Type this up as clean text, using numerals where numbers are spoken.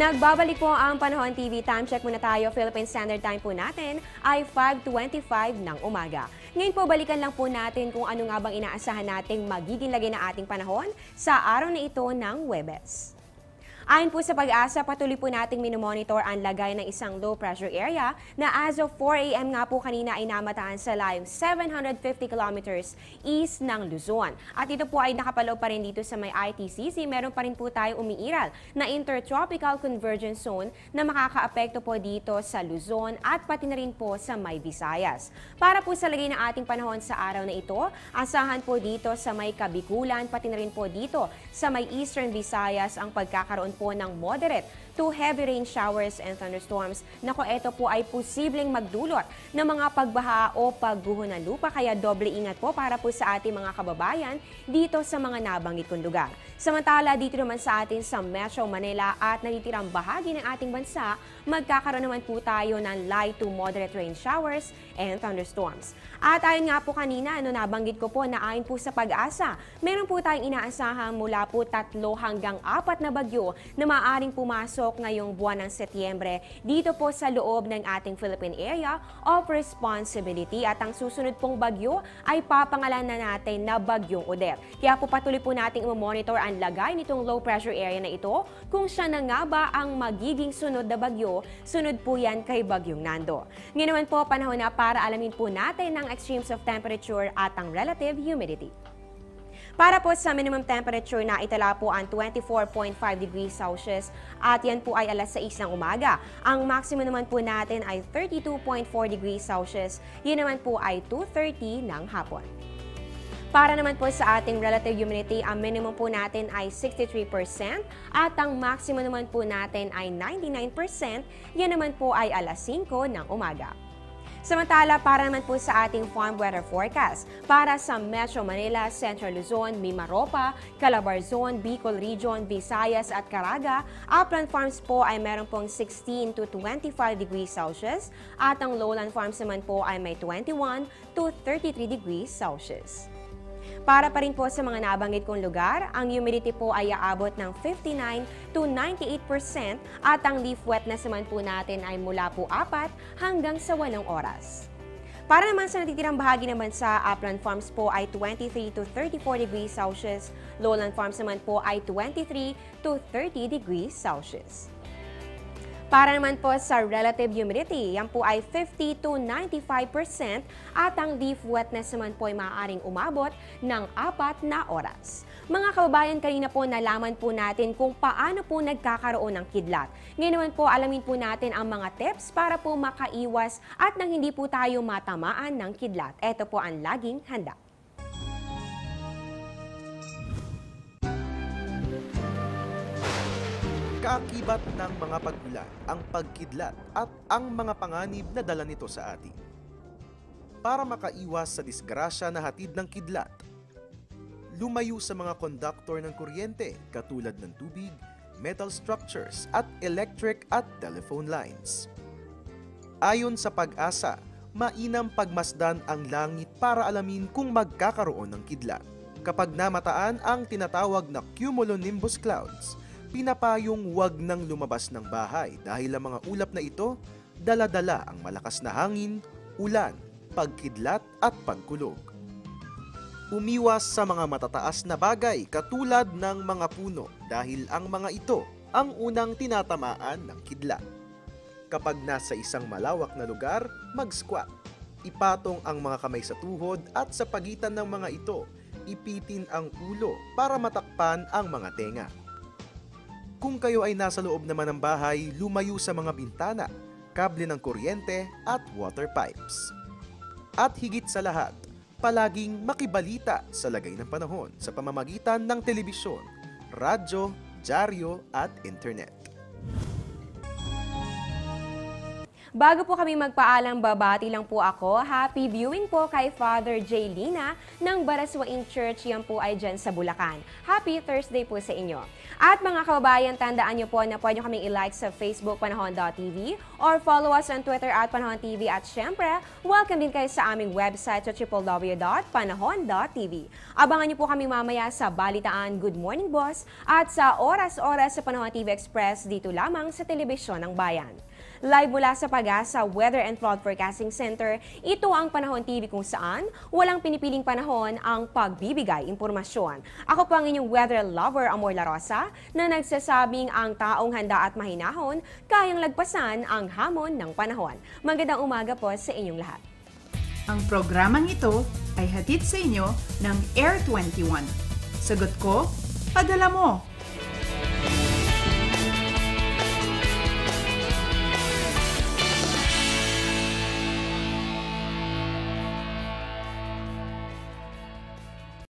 Nagbabalik po ang Panahon TV. Time check muna tayo. Philippine Standard Time po natin ay 5:25 ng umaga. Ngayon po, balikan lang po natin kung ano nga bang inaasahan nating magiging lagay ng ating panahon sa araw na ito ng Huwebes. Ayon po sa Pag-asa, patuloy po nating minomonitor ang lagay ng isang low pressure area na as of 4 a.m. nga po kanina ay namataan sa layo 750 kilometers east ng Luzon. At ito po ay nakapaloob pa rin dito sa may ITCC. Meron pa rin po tayo umiiral na Intertropical Convergence Zone na makakaapekto po dito sa Luzon at pati na rin po sa may Visayas. Para po sa lagay ng ating panahon sa araw na ito, asahan po dito sa may Kabikulan, pati na rin po dito sa may Eastern Visayas ang pagkakaroon po ng moderate to heavy rain showers and thunderstorms na kung ito po ay posibleng magdulot ng mga pagbaha o pagguho ng lupa, kaya doble ingat po para po sa ating mga kababayan dito sa mga nabanggit kong lugar. Samantala dito naman sa atin sa Metro Manila at natitirang bahagi ng ating bansa, magkakaroon naman po tayo ng light to moderate rain showers and thunderstorms. At ayon nga po kanina, nabanggit ko po na ayon po sa Pag-asa, meron po tayong inaasahang mula po 3 hanggang 4 na bagyo na maaaring pumasok ngayong buwan ng Setyembre dito po sa loob ng ating Philippine Area of Responsibility. At ang susunod pong bagyo ay papangalanan natin na Bagyong Odette. Kaya po patuloy po nating i-monitor ang lagay nitong low pressure area na ito. Kung siya na nga ba ang magiging sunod na bagyo, sunod po yan kay Bagyong Nando. Ngayon naman po, panahon na para alamin po natin ang extremes of temperature at ang relative humidity. Para po sa minimum temperature na itala po ang 24.5 degrees Celsius at yan po ay alas 6 ng umaga. Ang maximum naman po natin ay 32.4 degrees Celsius. Yun naman po ay 2:30 ng hapon. Para naman po sa ating relative humidity, ang minimum po natin ay 63% at ang maximum naman po natin ay 99%. Yan naman po ay alas 5 ng umaga. Samantala, para naman po sa ating farm weather forecast, para sa Metro Manila, Central Luzon, Mimaropa, Calabarzon, Bicol Region, Visayas at Caraga, upland farms po ay meron pong 16 to 25 degrees Celsius at ang lowland farms naman po ay may 21 to 33 degrees Celsius. Para pa rin po sa mga nabanggit kong lugar, ang humidity po ay aabot ng 59 to 98% at ang leaf wetness naman po natin ay mula po 4 hanggang sa 8 oras. Para naman sa natitirang bahagi ng bansa, upland farms po ay 23 to 34 degrees Celsius, lowland farms naman po ay 23 to 30 degrees Celsius. Para naman po sa relative humidity, yan po ay 50 to 95% at ang leaf wetness naman po ay maaaring umabot ng 4 na oras. Mga kababayan, kanina po nalaman po natin kung paano po nagkakaroon ng kidlat. Ngayon naman po alamin po natin ang mga tips para po makaiwas at nang hindi po tayo matamaan ng kidlat. Ito po ang laging handa. Kaakibat ng mga pagulan, ang pagkidlat at ang mga panganib na dala nito sa atin. Para makaiwas sa disgrasya na hatid ng kidlat, lumayo sa mga konduktor ng kuryente katulad ng tubig, metal structures at electric at telephone lines. Ayon sa Pag-asa, mainam pagmasdan ang langit para alamin kung magkakaroon ng kidlat. Kapag namataan ang tinatawag na cumulonimbus clouds, pinapayong huwag nang lumabas ng bahay dahil ang mga ulap na ito dala-dala ang malakas na hangin, ulan, pagkidlat at pagkulog. Umiwas sa mga matataas na bagay katulad ng mga puno dahil ang mga ito ang unang tinatamaan ng kidlat. Kapag nasa isang malawak na lugar, mag-squat. Ipatong ang mga kamay sa tuhod at sa pagitan ng mga ito, ipitin ang ulo para matakpan ang mga tenga. Kung kayo ay nasa loob naman ng bahay, lumayo sa mga bintana, kable ng kuryente at water pipes. At higit sa lahat, palaging makibalita sa lagay ng panahon sa pamamagitan ng telebisyon, radyo, dyaryo at internet. Bago po kami magpaalam, babati lang po ako. Happy viewing po kay Father J. Lina ng Baraswaing Church. Yan po ay dyan sa Bulacan. Happy Thursday po sa inyo. At mga kababayan, tandaan nyo po na pwede kaming i-like sa Facebook panahon.tv or follow us on Twitter at panahon.tv. At syempre, welcome din kayo sa aming website sa www.panahon.tv. Abangan nyo po kami mamaya sa Balitaan Good Morning Boss at sa Oras-Oras sa Panahon TV Express dito lamang sa Telebisyon ng Bayan. Live mula sa Pag-asa Weather and Flood Forecasting Center, ito ang Panahon TV kung saan walang pinipiling panahon ang pagbibigay impormasyon. Ako po ang inyong weather lover, Amor La Rosa, na nagsasabing ang taong handa at mahinahon kayang lagpasan ang hamon ng panahon. Magandang umaga po sa inyong lahat. Ang programang ito ay hatid sa inyo ng Air 21. Sagot ko, padala mo.